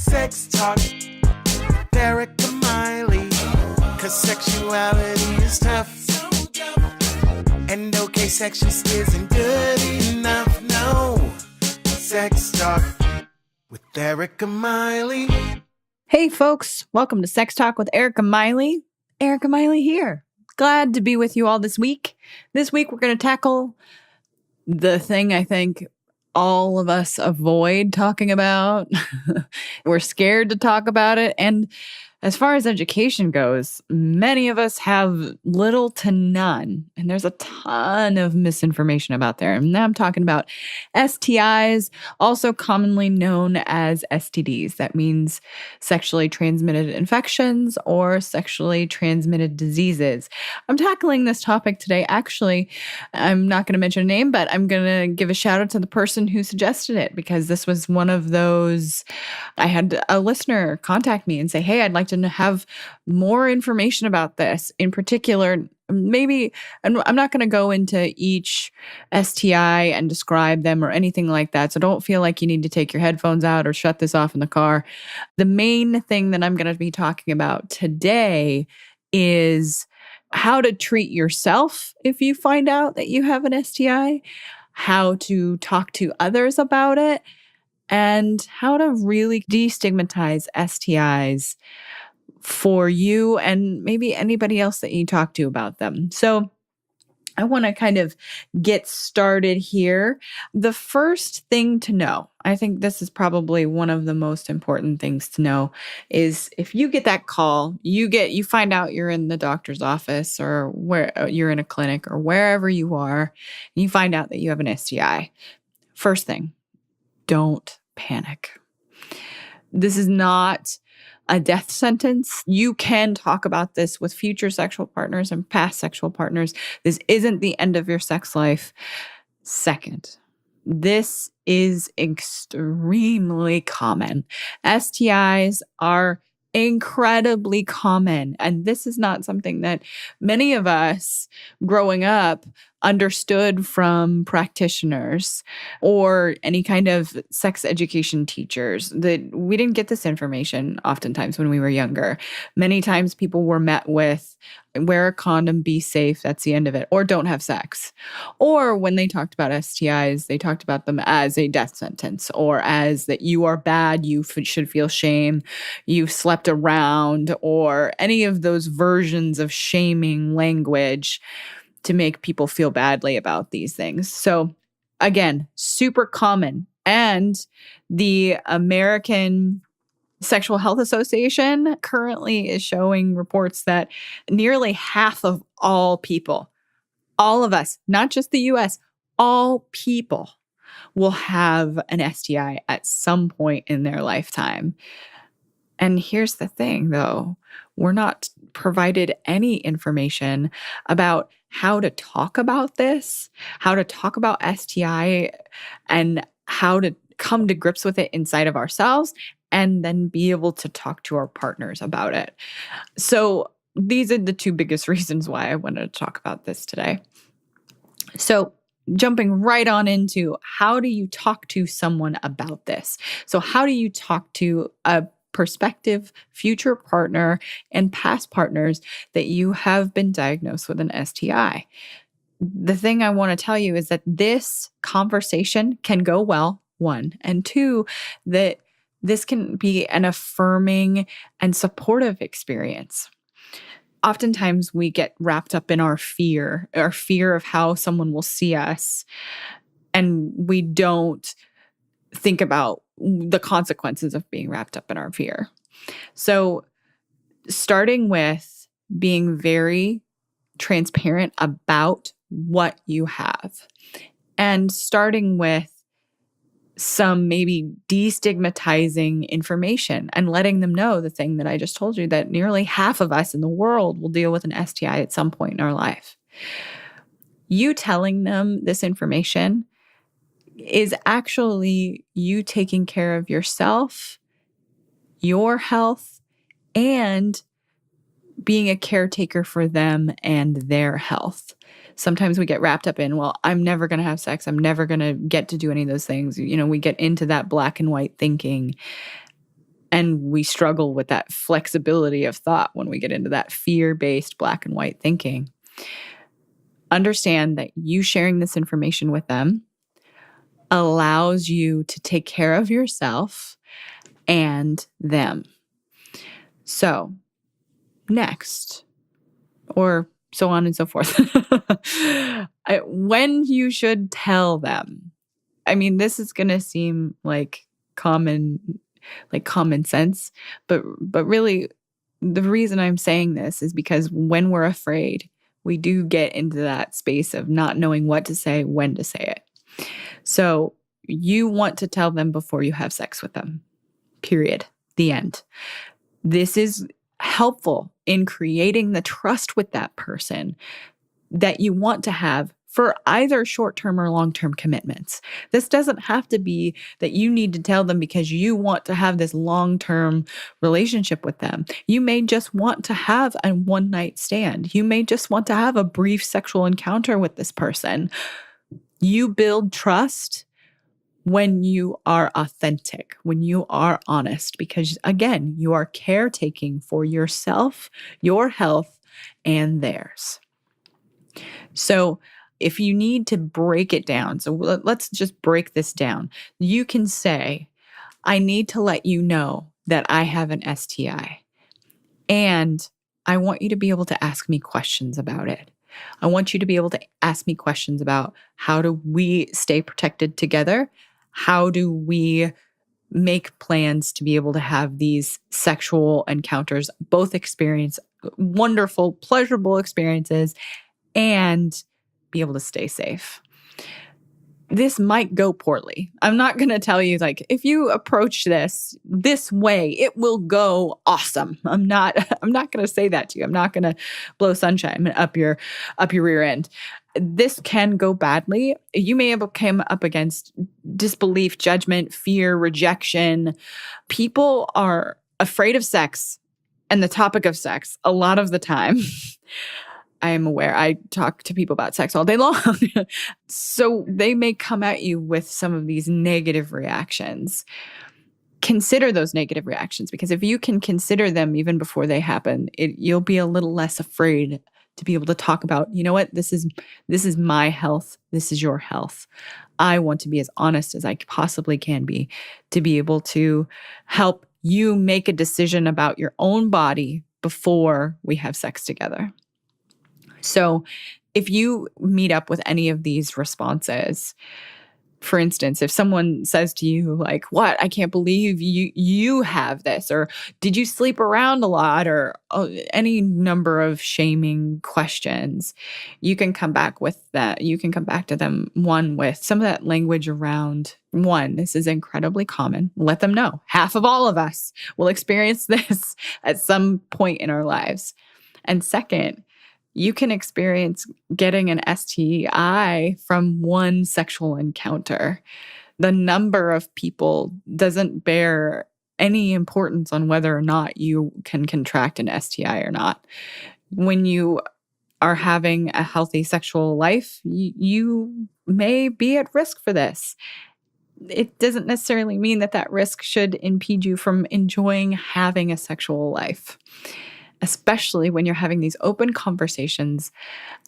Sex Talk, Erika Miley. 'Cause sexuality is tough. And okay, sex just isn't good enough. No. Sex Talk with Erika Miley. Hey folks, welcome to Sex Talk with Erika Miley. Erika Miley here. Glad to be with you all this week. This week we're going to tackle the thing I think all of us avoid talking about. We're scared to talk about it. And as far as education goes, many of us have little to none. And there's a ton of misinformation about there. And now I'm talking about STIs, also commonly known as STDs. That means sexually transmitted infections or sexually transmitted diseases. I'm tackling this topic today. Actually, I'm not going to mention a name, but I'm going to give a shout out to the person who suggested it, because this was one of those. I had a listener contact me and say, hey, I'd like to have more information about this. In particular, maybe, and I'm not going to go into each STI and describe them or anything like that. So don't feel like you need to take your headphones out or shut this off in the car. The main thing that I'm going to be talking about today is how to treat yourself if you find out that you have an STI, how to talk to others about it, and how to really destigmatize STIs for you and maybe anybody else that you talk to about them. So I want to kind of get started here. The first thing to know, I think this is probably one of the most important things to know, is if you get that call, you find out you're in the doctor's office or where you're in a clinic or wherever you are, and you find out that you have an STI. First thing, don't panic. This is not a death sentence. You can talk about this with future sexual partners and past sexual partners. This isn't the end of your sex life. Second, this is extremely common. STIs are incredibly common. And this is not something that many of us growing up understood from practitioners or any kind of sex education teachers. That we didn't get this information oftentimes when we were younger. Many times people were met with, wear a condom, be safe, that's the end of it, or don't have sex. Or when they talked about STIs, they talked about them as a death sentence or as that you are bad, you should feel shame, you've slept around, or any of those versions of shaming language to make people feel badly about these things. So again, super common. And the American Sexual Health Association currently is showing reports that nearly half of all people, all of us, not just the US, all people will have an STI at some point in their lifetime. And here's the thing, though. We're not provided any information about how to talk about this, how to talk about STI, and how to come to grips with it inside of ourselves, and then be able to talk to our partners about it. So these are the two biggest reasons why I wanted to talk about this today. So jumping right on into, how do you talk to someone about this? So how do you talk to a prospective future partner and past partners that you have been diagnosed with an STI? The thing I want to tell you is that this conversation can go well, one, and two, that this can be an affirming and supportive experience. Oftentimes we get wrapped up in our fear of how someone will see us, and we don't think about the consequences of being wrapped up in our fear. So starting with being very transparent about what you have, and starting with some maybe destigmatizing information and letting them know the thing that I just told you, that nearly half of us in the world will deal with an STI at some point in our life. You telling them this information is actually you taking care of yourself, your health, and being a caretaker for them and their health. Sometimes we get wrapped up in, well, I'm never going to have sex. I'm never going to get to do any of those things. You know, we get into that black and white thinking. And we struggle with that flexibility of thought when we get into that fear-based black and white thinking. Understand that you sharing this information with them allows you to take care of yourself and them. So, next, or so on and so forth. When you should tell them. I mean, this is going to seem like common sense, but really the reason I'm saying this is because when we're afraid, we do get into that space of not knowing what to say, when to say it. So you want to tell them before you have sex with them. Period. The end. This is helpful in creating the trust with that person that you want to have for either short-term or long-term commitments. This doesn't have to be that you need to tell them because you want to have this long-term relationship with them. You may just want to have a one-night stand. You may just want to have a brief sexual encounter with this person. You build trust when you are authentic, when you are honest, because again, you are caretaking for yourself, your health, and theirs. So if you need to break it down, so let's just break this down. You can say, I need to let you know that I have an STI, and I want you to be able to ask me questions about it. I want you to be able to ask me questions about how do we stay protected together? How do we make plans to be able to have these sexual encounters, both experience wonderful, pleasurable experiences, and be able to stay safe? This might go poorly. I'm not going to tell you, like, if you approach this way, it will go awesome. I'm not going to say that to you. I'm not going to blow sunshine up your rear end. This can go badly. You may have come up against disbelief, judgment, fear, rejection. People are afraid of sex and the topic of sex a lot of the time. I am aware. I talk to people about sex all day long. So they may come at you with some of these negative reactions. Consider those negative reactions, because if you can consider them even before they happen, you'll be a little less afraid to be able to talk about, you know what, this is my health. This is your health. I want to be as honest as I possibly can be to be able to help you make a decision about your own body before we have sex together. So if you meet up with any of these responses, for instance, if someone says to you, like, what, I can't believe you have this, or did you sleep around a lot, or any number of shaming questions, you can come back with that. You can come back to them, one, with some of that language around, one, this is incredibly common. Let them know. Half of all of us will experience this at some point in our lives. And second, you can experience getting an STI from one sexual encounter. The number of people doesn't bear any importance on whether or not you can contract an STI or not. When you are having a healthy sexual life, you may be at risk for this. It doesn't necessarily mean that risk should impede you from enjoying having a sexual life, especially when you're having these open conversations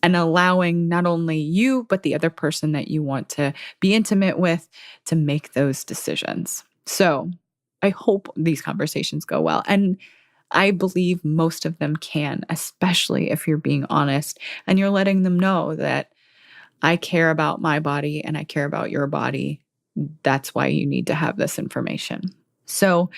and allowing not only you, but the other person that you want to be intimate with to make those decisions. So I hope these conversations go well. And I believe most of them can, especially if you're being honest and you're letting them know that I care about my body and I care about your body. That's why you need to have this information. So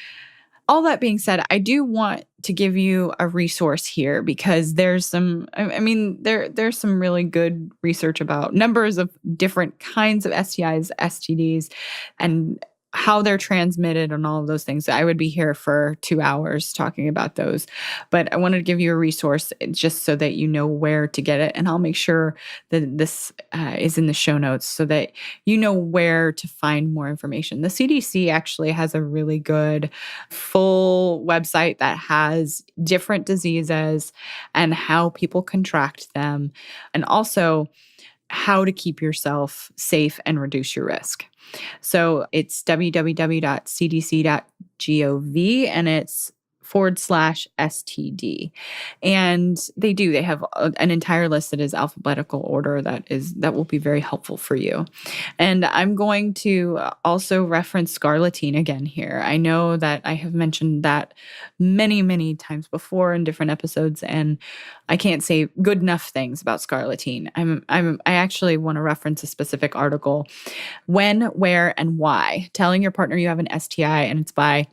all that being said, I do want to give you a resource here, because there's some, there's some really good research about numbers of different kinds of STIs, STDs, and how they're transmitted and all of those things. I would be here for 2 hours talking about those, but I wanted to give you a resource just so that you know where to get it. And I'll make sure that this is in the show notes so that you know where to find more information. The CDC actually has a really good full website that has different diseases and how people contract them. And also how to keep yourself safe and reduce your risk. So it's www.cdc.gov and it's /STD. And they have an entire list that is alphabetical order that will be very helpful for you. And I'm going to also reference scarletine again here. I know that I have mentioned that many, many times before in different episodes, and I can't say good enough things about scarletine. I actually want to reference a specific article, When, Where, and Why, telling your partner you have an STI, and it's by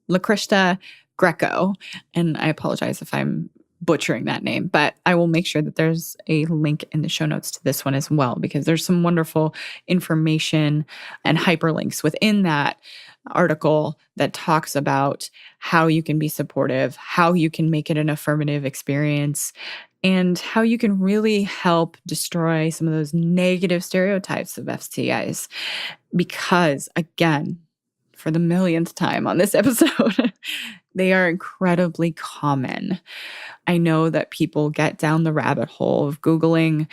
Lakrishna Greco. And I apologize if I'm butchering that name, but I will make sure that there's a link in the show notes to this one as well, because there's some wonderful information and hyperlinks within that article that talks about how you can be supportive, how you can make it an affirmative experience, and how you can really help destroy some of those negative stereotypes of STIs. Because again, for the millionth time on this episode, they are incredibly common. I know that people get down the rabbit hole of Googling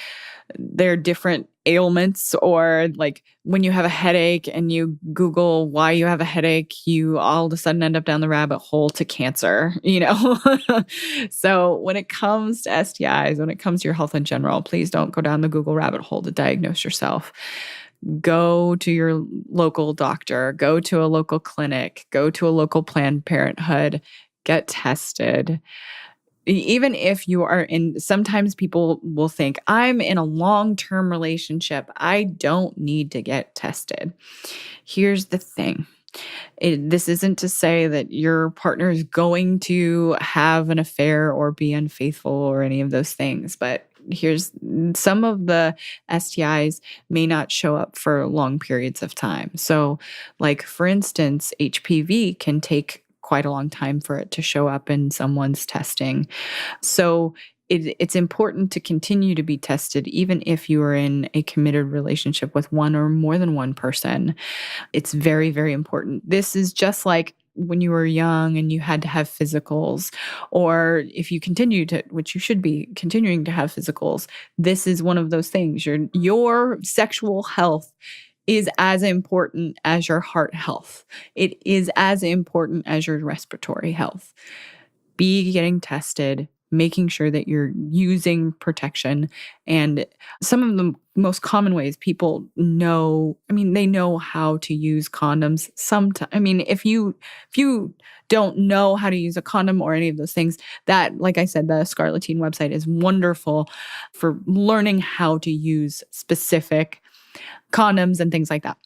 their different ailments, or like when you have a headache and you Google why you have a headache, you all of a sudden end up down the rabbit hole to cancer, So when it comes to STIs, when it comes to your health in general, please don't go down the Google rabbit hole to diagnose yourself. Go to your local doctor, go to a local clinic, go to a local Planned Parenthood, get tested. Even if you are sometimes people will think, I'm in a long-term relationship, I don't need to get tested. Here's the thing. This isn't to say that your partner is going to have an affair or be unfaithful or any of those things, but here's some of the STIs may not show up for long periods of time. So like, for instance, HPV can take quite a long time for it to show up in someone's testing. So it's important to continue to be tested, even if you are in a committed relationship with one or more than one person. It's very, very important. This is just like when you were young and you had to have physicals, or if you continue to, which you should be continuing to have physicals, this is one of those things. Your sexual health is as important as your heart health. It is as important as your respiratory health. Be getting tested, making sure that you're using protection. And some of the most common ways people know, they know how to use condoms. Sometimes, if you don't know how to use a condom or any of those things, that, like I said, the Scarletine website is wonderful for learning how to use specific condoms and things like that.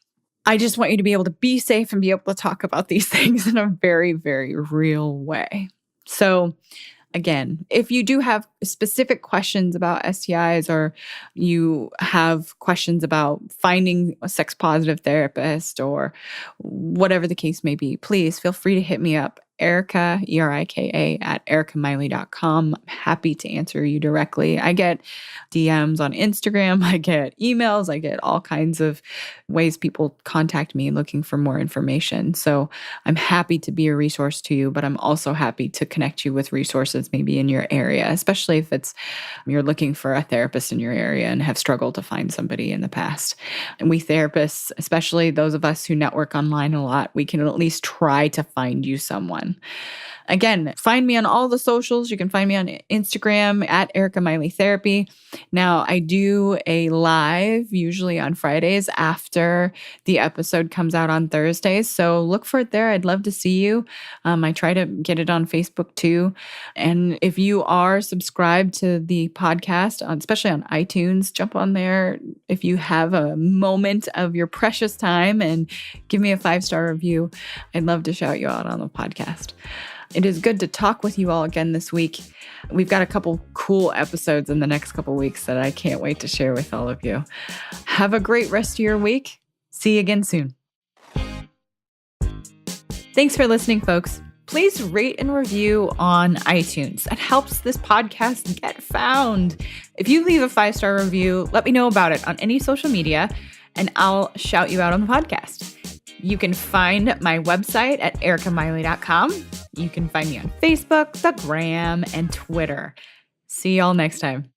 I just want you to be able to be safe and be able to talk about these things in a very, very real way. So again, if you do have specific questions about STIs, or you have questions about finding a sex-positive therapist or whatever the case may be, please feel free to hit me up. Erika, Erika, at erikamiley.com. I'm happy to answer you directly. I get DMs on Instagram. I get emails. I get all kinds of ways people contact me looking for more information. So I'm happy to be a resource to you, but I'm also happy to connect you with resources maybe in your area, especially if you're looking for a therapist in your area and have struggled to find somebody in the past. And we therapists, especially those of us who network online a lot, we can at least try to find you someone. Again, find me on all the socials. You can find me on Instagram at Erika Miley Therapy. Now, I do a live usually on Fridays after the episode comes out on Thursdays. So look for it there. I'd love to see you. I try to get it on Facebook too. And if you are subscribed to the podcast, especially on iTunes, jump on there if you have a moment of your precious time and give me a 5-star review. I'd love to shout you out on the podcast. It is good to talk with you all again this week. We've got a couple cool episodes in the next couple weeks that I can't wait to share with all of you. Have a great rest of your week. See you again soon. Thanks for listening, folks. Please rate and review on iTunes. That helps this podcast get found. If you leave a 5-star review, let me know about it on any social media, and I'll shout you out on the podcast. You can find my website at erikamiley.com. You can find me on Facebook, the Gram, and Twitter. See y'all next time.